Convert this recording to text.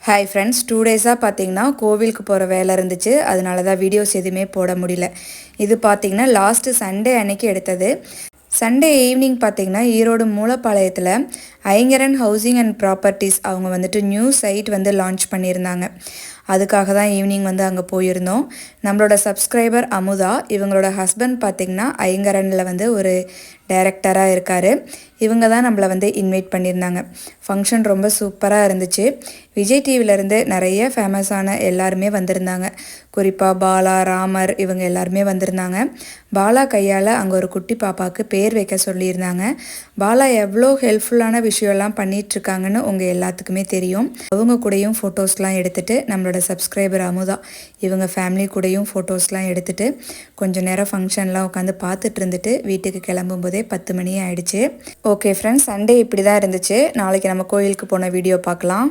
Hi friends, 2 டேஸாக பார்த்தீங்கன்னா கோவிலுக்கு போகிற வேலை இருந்துச்சு. அதனால தான் வீடியோஸ் எதுவுமே போட முடியல. இது பார்த்தீங்கன்னா லாஸ்ட்டு சண்டே அன்னைக்கு எடுத்தது. சண்டே ஈவினிங் பார்த்தீங்கன்னா ஈரோடு மூலப்பாளையத்தில் ஐங்கரன் ஹவுசிங் அண்ட் ப்ராப்பர்ட்டிஸ் அவங்க வந்துட்டு நியூ சைட் வந்து லான்ச் பண்ணியிருந்தாங்க. அதுக்காக தான் ஈவினிங் வந்து அங்கே போயிருந்தோம். நம்மளோட சப்ஸ்கிரைபர் அமுதா, இவங்களோட ஹஸ்பண்ட் பார்த்திங்கன்னா ஐங்கரனில் வந்து ஒரு டைரக்டராக இருக்கார். இவங்க தான் நம்மளை வந்து இன்வைட் பண்ணியிருந்தாங்க. ஃபங்க்ஷன் ரொம்ப சூப்பராக இருந்துச்சு. விஜய் டிவிலேருந்து நிறைய ஃபேமஸான எல்லாருமே வந்திருந்தாங்க. குறிப்பாக பாலா, ராமர் இவங்க எல்லாருமே வந்திருந்தாங்க. பாலா கையால் அங்கே ஒரு குட்டி பாப்பாவுக்கு பேர் வைக்க சொல்லியிருந்தாங்க. பாலா எவ்வளோ ஹெல்ப்ஃபுல்லான விஷயம்லாம் பண்ணிகிட்ருக்காங்கன்னு உங்கள் எல்லாத்துக்குமே தெரியும். அவங்க கூடயும் ஃபோட்டோஸ்லாம் எடுத்துகிட்டு நம்மளோட சப்ஸ்கிரைபர் அமுதா இவங்க ஃபேமிலி கூடயும் ஃபோட்டோஸ்லாம் எடுத்துகிட்டு கொஞ்சம் நேரம் ஃபங்க்ஷன்லாம் உட்காந்து பார்த்துட்டு இருந்துட்டு வீட்டுக்கு கிளம்பும்போதே 10 மணி ஆயிடுச்சு. ஓகே ஃப்ரெண்ட்ஸ், சண்டே இப்படி தான் இருந்துச்சு. நாளைக்கு நம்ம கோயிலுக்கு போன வீடியோ பார்க்கலாம்.